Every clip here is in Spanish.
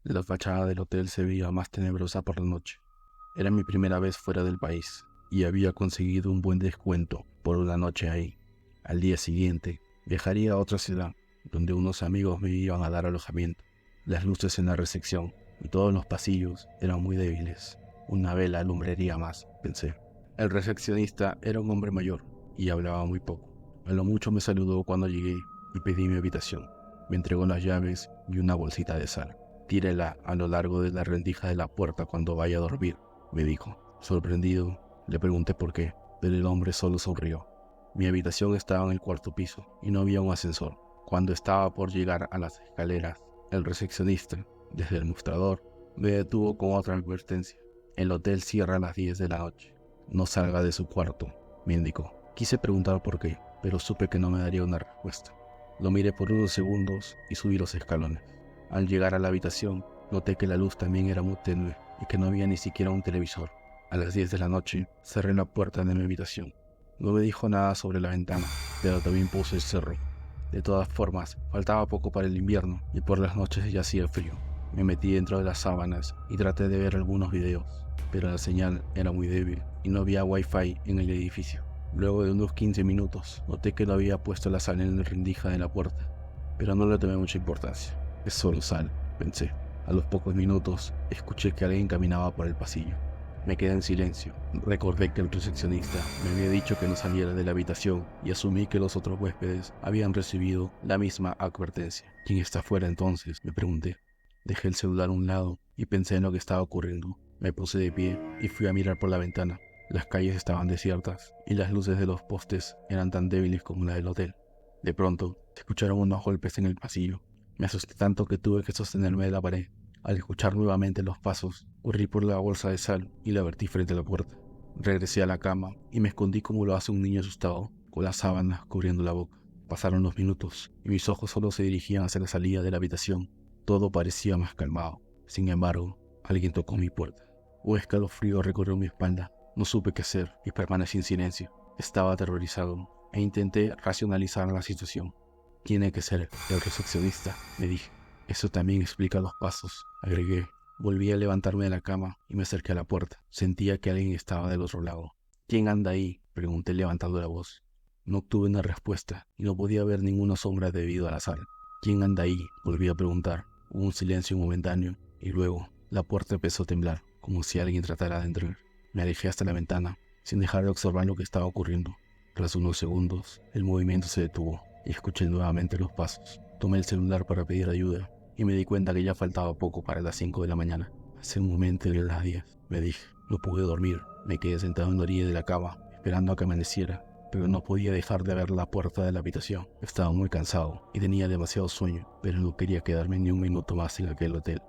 La fachada del hotel se veía más tenebrosa por la noche. Era mi primera vez fuera del país y había conseguido un buen descuento por una noche ahí. Al día siguiente, viajaría a otra ciudad, donde unos amigos me iban a dar alojamiento. Las luces en la recepción y todos los pasillos eran muy débiles. Una vela alumbraría más, pensé. El recepcionista era un hombre mayor y hablaba muy poco. A lo mucho me saludó cuando llegué y pedí mi habitación. Me entregó las llaves y una bolsita de sal. Tírela a lo largo de la rendija de la puerta cuando vaya a dormir, me dijo. Sorprendido, le pregunté por qué, pero el hombre solo sonrió. Mi habitación estaba en el cuarto piso y no había un ascensor. Cuando estaba por llegar a las escaleras, el recepcionista, desde el mostrador, me detuvo con otra advertencia. El hotel cierra a las 10 de la noche. No salga de su cuarto, me indicó. Quise preguntar por qué, pero supe que no me daría una respuesta. Lo miré por unos segundos y subí los escalones. Al llegar a la habitación, noté que la luz también era muy tenue y que no había ni siquiera un televisor. A las 10 de la noche, cerré la puerta de mi habitación. No me dijo nada sobre la ventana, pero también puse el cerro. De todas formas, faltaba poco para el invierno y por las noches ya hacía frío. Me metí dentro de las sábanas y traté de ver algunos videos, pero la señal era muy débil y no había wifi en el edificio. Luego de unos 15 minutos, noté que no había puesto la sal en la rendija de la puerta, pero no le tomé mucha importancia. Es solo sal, pensé. A los pocos minutos, escuché que alguien caminaba por el pasillo. Me quedé en silencio. Recordé que el recepcionista me había dicho que no saliera de la habitación y asumí que los otros huéspedes habían recibido la misma advertencia. ¿Quién está afuera entonces?, me pregunté. Dejé el celular a un lado y pensé en lo que estaba ocurriendo. Me puse de pie y fui a mirar por la ventana. Las calles estaban desiertas y las luces de los postes eran tan débiles como la del hotel. De pronto, se escucharon unos golpes en el pasillo. Me asusté tanto que tuve que sostenerme de la pared. Al escuchar nuevamente los pasos, corrí por la bolsa de sal y la vertí frente a la puerta. Regresé a la cama y me escondí como lo hace un niño asustado, con las sábanas cubriendo la boca. Pasaron los minutos y mis ojos solo se dirigían hacia la salida de la habitación. Todo parecía más calmado. Sin embargo, alguien tocó mi puerta. Un escalofrío recorrió mi espalda. No supe qué hacer y permanecí en silencio. Estaba aterrorizado e intenté racionalizar la situación. Tiene que ser el recepcionista, me dije. Eso también explica los pasos, agregué. Volví a levantarme de la cama y me acerqué a la puerta. Sentía que alguien estaba del otro lado. ¿Quién anda ahí?, pregunté levantando la voz. No obtuve una respuesta y no podía ver ninguna sombra debido a la sal. ¿Quién anda ahí?, volví a preguntar. Hubo un silencio momentáneo y luego la puerta empezó a temblar, como si alguien tratara de entrar. Me alejé hasta la ventana, sin dejar de observar lo que estaba ocurriendo. Tras unos segundos, el movimiento se detuvo y escuché nuevamente los pasos. Tomé el celular para pedir ayuda y me di cuenta que ya faltaba poco para las 5 de la mañana. Hace un momento eran las 10, me dije. No pude dormir. Me quedé sentado en la orilla de la cama, esperando a que amaneciera, pero no podía dejar de ver la puerta de la habitación. Estaba muy cansado y tenía demasiado sueño, pero no quería quedarme ni un minuto más en aquel hotel.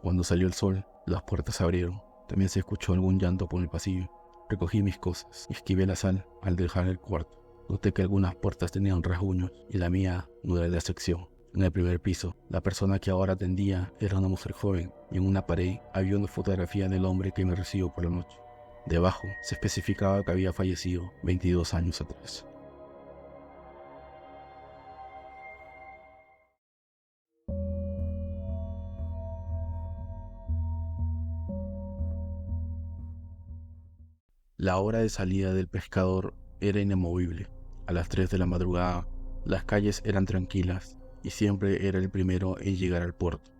Cuando salió el sol, las puertas se abrieron. También se escuchó algún llanto por el pasillo. Recogí mis cosas y esquivé la sal al dejar el cuarto. Noté que algunas puertas tenían rasguños y la mía no era la excepción. En el primer piso, la persona que ahora atendía era una mujer joven y en una pared había una fotografía del hombre que me recibió por la noche. Debajo se especificaba que había fallecido 22 años atrás. La hora de salida del pescador era inamovible. A las 3 de la madrugada, las calles eran tranquilas y siempre era el primero en llegar al puerto.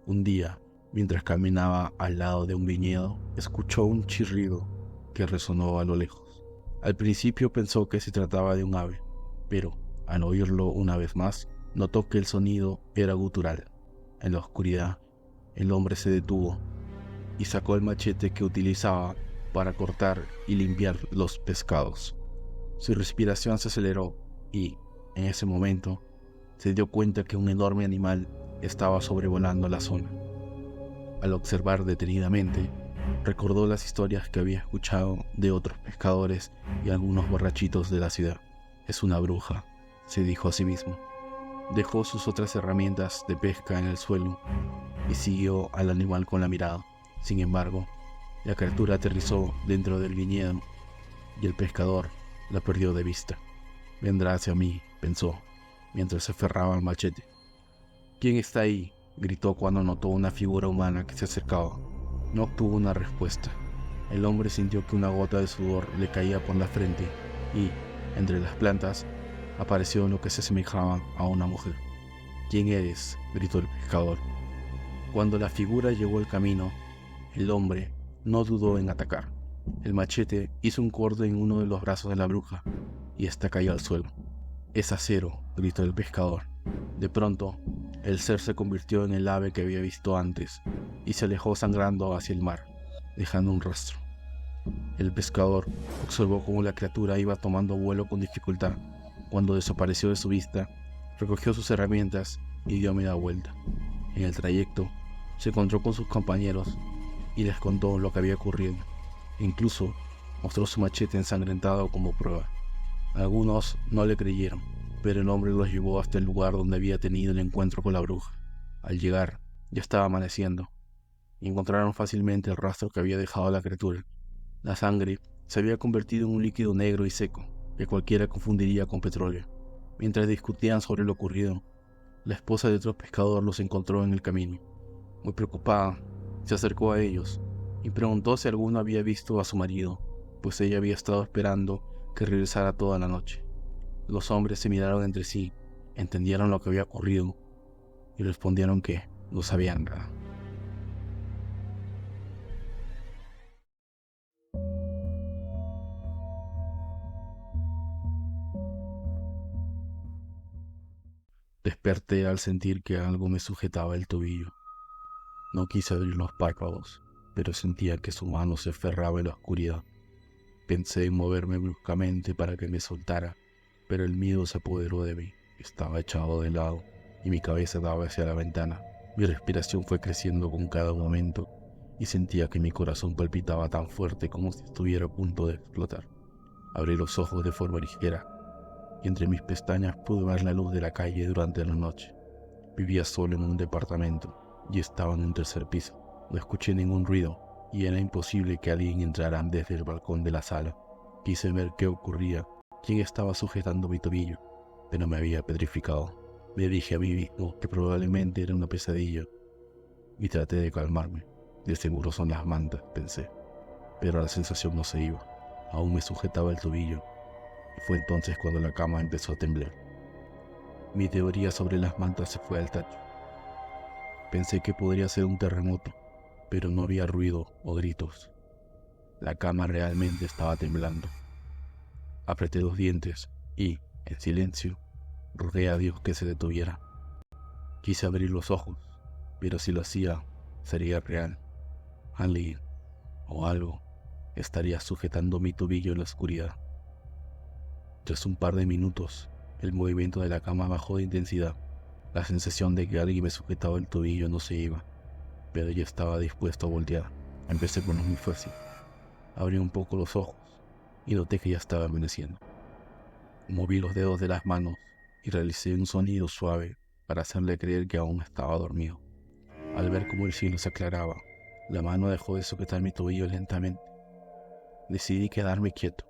Un día, mientras caminaba al lado de un viñedo, escuchó un chirrido que resonó a lo lejos. Al principio pensó que se trataba de un ave, pero al oírlo una vez más, notó que el sonido era gutural. En la oscuridad, el hombre se detuvo y sacó el machete que utilizaba para cortar y limpiar los pescados. Su respiración se aceleró y, en ese momento, se dio cuenta que un enorme animal estaba sobrevolando la zona. Al observar detenidamente, recordó las historias que había escuchado de otros pescadores y algunos borrachitos de la ciudad. Es una bruja, se dijo a sí mismo. Dejó sus otras herramientas de pesca en el suelo y siguió al animal con la mirada. Sin embargo, la criatura aterrizó dentro del viñedo y el pescador la perdió de vista. Vendrá hacia mí, pensó, mientras se aferraba al machete. ¿Quién está ahí?, gritó cuando notó una figura humana que se acercaba. No obtuvo una respuesta. El hombre sintió que una gota de sudor le caía por la frente y, entre las plantas, apareció lo que se asemejaba a una mujer. «¿Quién eres?», gritó el pescador. Cuando la figura llegó al camino, el hombre no dudó en atacar. El machete hizo un corte en uno de los brazos de la bruja y ésta cayó al suelo. «Es acero», gritó el pescador. De pronto, el ser se convirtió en el ave que había visto antes y se alejó sangrando hacia el mar, dejando un rastro. El pescador observó cómo la criatura iba tomando vuelo con dificultad. Cuando desapareció de su vista, recogió sus herramientas y dio media vuelta. En el trayecto, se encontró con sus compañeros y les contó lo que había ocurrido. Incluso mostró su machete ensangrentado como prueba. Algunos no le creyeron, pero el hombre los llevó hasta el lugar donde había tenido el encuentro con la bruja. Al llegar, ya estaba amaneciendo, y encontraron fácilmente el rastro que había dejado la criatura. La sangre se había convertido en un líquido negro y seco, que cualquiera confundiría con petróleo. Mientras discutían sobre lo ocurrido, la esposa de otro pescador los encontró en el camino. Muy preocupada, se acercó a ellos y preguntó si alguno había visto a su marido, pues ella había estado esperando que regresara toda la noche. Los hombres se miraron entre sí, entendieron lo que había ocurrido y respondieron que no sabían nada. Desperté al sentir que algo me sujetaba el tobillo. No quise abrir los párpados, pero sentía que su mano se aferraba en la oscuridad. Pensé en moverme bruscamente para que me soltara, pero el miedo se apoderó de mí. Estaba echado de lado y mi cabeza daba hacia la ventana. Mi respiración fue creciendo con cada momento y sentía que mi corazón palpitaba tan fuerte como si estuviera a punto de explotar. Abrí los ojos de forma ligera y entre mis pestañas pude ver la luz de la calle durante la noche. Vivía solo en un departamento y estaba en un tercer piso. No escuché ningún ruido y era imposible que alguien entrara desde el balcón de la sala. Quise ver qué ocurría, quién estaba sujetando mi tobillo, pero me había petrificado. Me dije a mí mismo que probablemente era una pesadilla y traté de calmarme. De seguro son las mantas, pensé, pero la sensación no se iba. Aún me sujetaba el tobillo y fue entonces cuando la cama empezó a temblar. Mi teoría sobre las mantas se fue al tacho. Pensé que podría ser un terremoto, pero no había ruido o gritos. La cama realmente estaba temblando. Apreté los dientes y, en silencio, rogué a Dios que se detuviera. Quise abrir los ojos, pero si lo hacía, sería real. Alguien o algo estaría sujetando mi tobillo en la oscuridad. Tras un par de minutos, el movimiento de la cama bajó de intensidad. La sensación de que alguien me sujetaba el tobillo no se iba, pero ya estaba dispuesto a voltear. Empecé por lo muy fácil. Abrí un poco los ojos y noté que ya estaba amaneciendo. Moví los dedos de las manos y realicé un sonido suave para hacerle creer que aún estaba dormido. Al ver cómo el cielo se aclaraba, la mano dejó de sujetar mi tobillo lentamente. Decidí quedarme quieto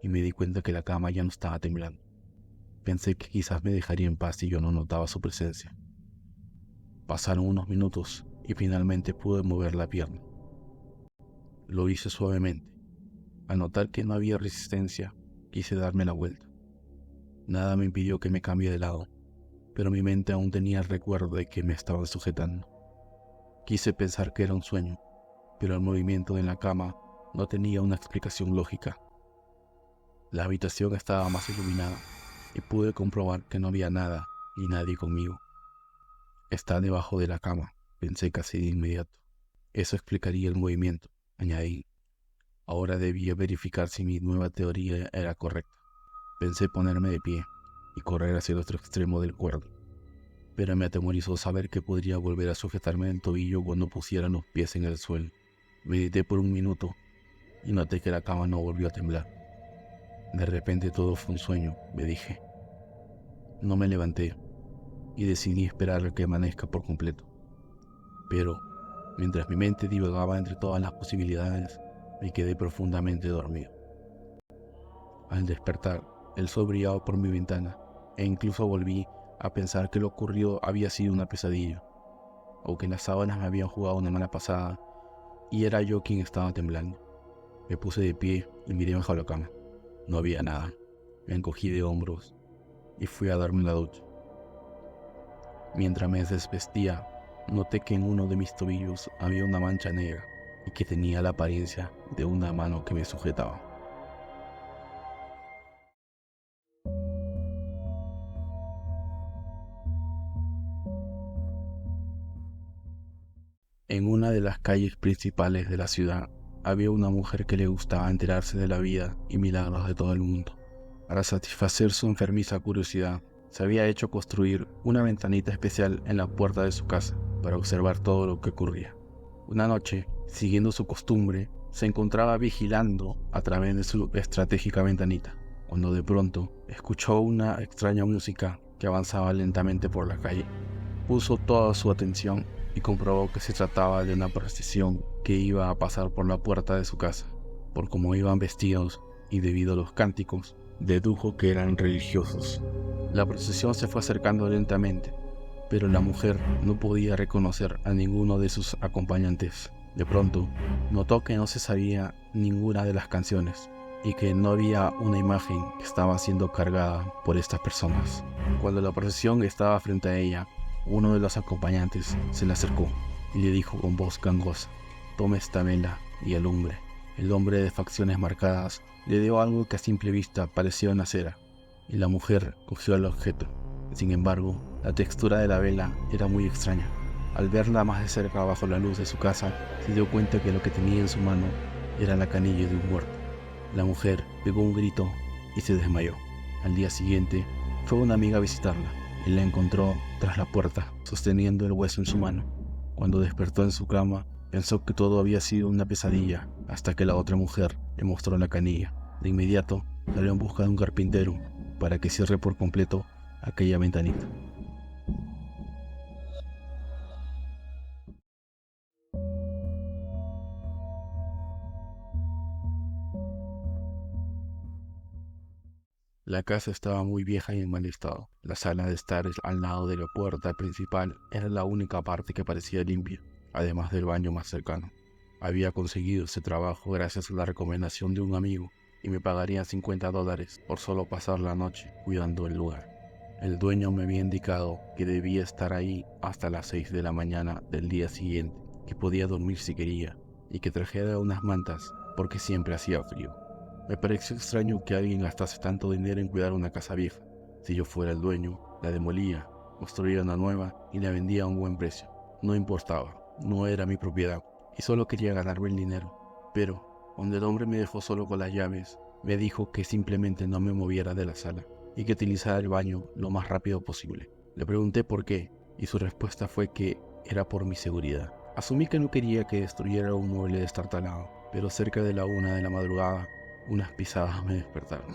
y me di cuenta que la cama ya no estaba temblando. Pensé que quizás me dejaría en paz si yo no notaba su presencia. Pasaron unos minutos y finalmente pude mover la pierna. Lo hice suavemente. Al notar que no había resistencia, quise darme la vuelta. Nada me impidió que me cambie de lado, pero mi mente aún tenía el recuerdo de que me estaban sujetando. Quise pensar que era un sueño, pero el movimiento en la cama no tenía una explicación lógica. La habitación estaba más iluminada y pude comprobar que no había nada ni nadie conmigo. Está debajo de la cama, pensé casi de inmediato. Eso explicaría el movimiento, añadí. Ahora debía verificar si mi nueva teoría era correcta. Pensé ponerme de pie y correr hacia el otro extremo del cuerdo, pero me atemorizó saber que podría volver a sujetarme del tobillo cuando pusiera los pies en el suelo. Medité por un minuto y noté que la cama no volvió a temblar. De repente todo fue un sueño, me dije. No me levanté y decidí esperar a que amanezca por completo. Pero, mientras mi mente divagaba entre todas las posibilidades, me quedé profundamente dormido. Al despertar, el sol brillaba por mi ventana e incluso volví a pensar que lo ocurrido había sido una pesadilla. aunque las sábanas me habían jugado una mala pasada y era yo quien estaba temblando. Me puse de pie y miré bajo la cama. No había nada. Me encogí de hombros y fui a darme la ducha. Mientras me desvestía, noté que en uno de mis tobillos había una mancha negra y que tenía la apariencia de una mano que me sujetaba. En una de las calles principales de la ciudad había una mujer que le gustaba enterarse de la vida y milagros de todo el mundo. Para satisfacer su enfermiza curiosidad, se había hecho construir una ventanita especial en la puerta de su casa para observar todo lo que ocurría. Una noche, siguiendo su costumbre, se encontraba vigilando a través de su estratégica ventanita, cuando de pronto escuchó una extraña música que avanzaba lentamente por la calle. Puso toda su atención y comprobó que se trataba de una procesión que iba a pasar por la puerta de su casa. Por cómo iban vestidos y debido a los cánticos, dedujo que eran religiosos. La procesión se fue acercando lentamente, pero la mujer no podía reconocer a ninguno de sus acompañantes. De pronto, notó que no se sabía ninguna de las canciones y que no había una imagen que estaba siendo cargada por estas personas. Cuando la procesión estaba frente a ella, uno de los acompañantes se le acercó y le dijo con voz gangosa: «Tome esta vela y alumbre». El hombre de facciones marcadas le dio algo que a simple vista parecía una cera, y la mujer cogió el objeto. Sin embargo, la textura de la vela era muy extraña. Al verla más de cerca bajo la luz de su casa, se dio cuenta que lo que tenía en su mano era la canilla de un muerto. La mujer pegó un grito y se desmayó. Al día siguiente, fue una amiga a visitarla y la encontró tras la puerta, sosteniendo el hueso en su mano. Cuando despertó en su cama, pensó que todo había sido una pesadilla, hasta que la otra mujer le mostró la canilla. De inmediato, salió en busca de un carpintero para que cierre por completo aquella ventanita. La casa estaba muy vieja y en mal estado. La sala de estar al lado de la puerta principal era la única parte que parecía limpia, además del baño más cercano. Había conseguido ese trabajo gracias a la recomendación de un amigo y me pagarían $50 por solo pasar la noche cuidando el lugar. El dueño me había indicado que debía estar ahí hasta las 6 de la mañana del día siguiente, que podía dormir si quería y que trajera unas mantas porque siempre hacía frío. Me pareció extraño que alguien gastase tanto dinero en cuidar una casa vieja. Si yo fuera el dueño, la demolía, construía una nueva y la vendía a un buen precio. No importaba, no era mi propiedad y solo quería ganarme el dinero. Pero, cuando el hombre me dejó solo con las llaves, me dijo que simplemente no me moviera de la sala y que utilizara el baño lo más rápido posible. Le pregunté por qué y su respuesta fue que era por mi seguridad. Asumí que no quería que destruyera un mueble destartalado, pero cerca de la 1 de la madrugada, unas pisadas me despertaron.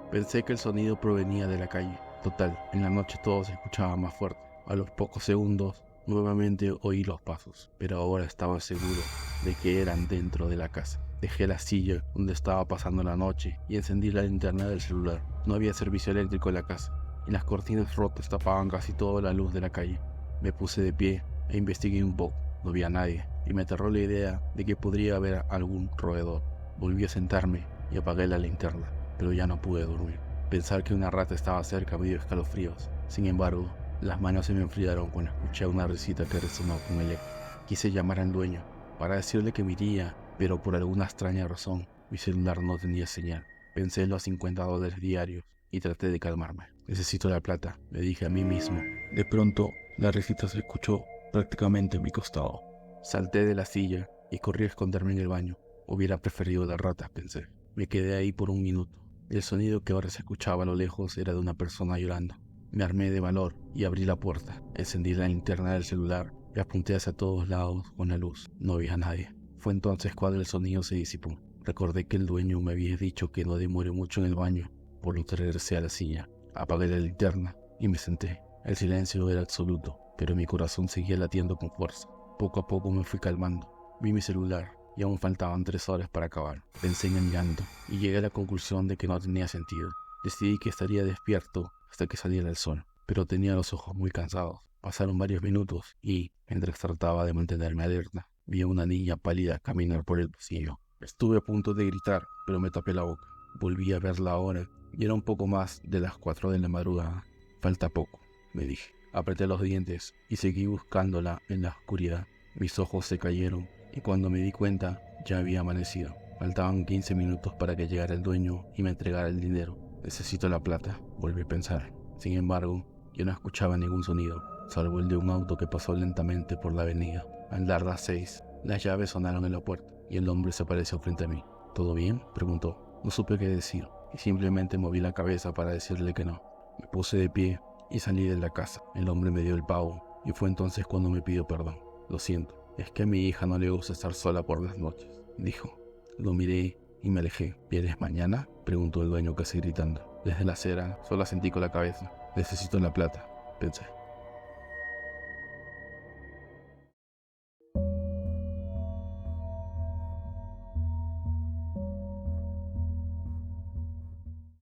Pensé que el sonido provenía de la calle. Total, en la noche todo se escuchaba más fuerte. A los pocos segundos, nuevamente oí los pasos, pero ahora estaba seguro de que eran dentro de la casa. Dejé la silla donde estaba pasando la noche y encendí la linterna del celular. No había servicio eléctrico en la casa y las cortinas rotas tapaban casi toda la luz de la calle. Me puse de pie e investigué un poco. No había nadie y me aterró la idea de que podría haber algún roedor. Volví a sentarme y apagué la linterna, pero ya no pude dormir. Pensar que una rata estaba cerca me dio escalofríos. Sin embargo, las manos se me enfriaron cuando escuché una risita que resonó con el eco. Quise llamar al dueño para decirle que me iría, pero por alguna extraña razón mi celular no tenía señal. Pensé en los $50 diarios y traté de calmarme. Necesito la plata, le dije a mí mismo. De pronto, la risita se escuchó prácticamente a mi costado. Salté de la silla y corrí a esconderme en el baño. Hubiera preferido las ratas, pensé. Me quedé ahí por un minuto. El sonido que ahora se escuchaba a lo lejos era de una persona llorando. Me armé de valor y abrí la puerta. Encendí la linterna del celular y apunté hacia todos lados con la luz. No había nadie. Fue entonces cuando el sonido se disipó. Recordé que el dueño me había dicho que no demore mucho en el baño, por lo que regresé a la silla. Apagué la linterna y me senté. El silencio era absoluto, pero mi corazón seguía latiendo con fuerza. Poco a poco me fui calmando. Vi mi celular y aún faltaban 3 horas para acabar. Pensé en el llanto y llegué a la conclusión de que no tenía sentido. Decidí que estaría despierto hasta que saliera el sol, pero tenía los ojos muy cansados. Pasaron varios minutos y, mientras trataba de mantenerme alerta, vi a una niña pálida caminar por el pasillo. Estuve a punto de gritar, pero me tapé la boca. Volví a verla ahora y era un poco más de las 4 de la madrugada. Falta poco, me dije. Apreté los dientes y seguí buscándola en la oscuridad. Mis ojos se cayeron y cuando me di cuenta ya había amanecido. Faltaban 15 minutos para que llegara el dueño y me entregara el dinero. Necesito la plata, volví a pensar. Sin embargo, yo no escuchaba ningún sonido, salvo el de un auto que pasó lentamente por la avenida. Al dar las 6, las llaves sonaron en la puerta y el hombre se apareció frente a mí. ¿Todo bien?, preguntó. No supe qué decir y simplemente moví la cabeza para decirle que no. Me puse de pie y salí de la casa. El hombre me dio el pago y fue entonces cuando me pidió perdón. Lo siento, es que a mi hija no le gusta estar sola por las noches, dijo. Lo miré y me alejé. ¿Vienes mañana?, preguntó el dueño casi gritando. Desde la acera solo asentí con la cabeza. Necesito la plata, pensé.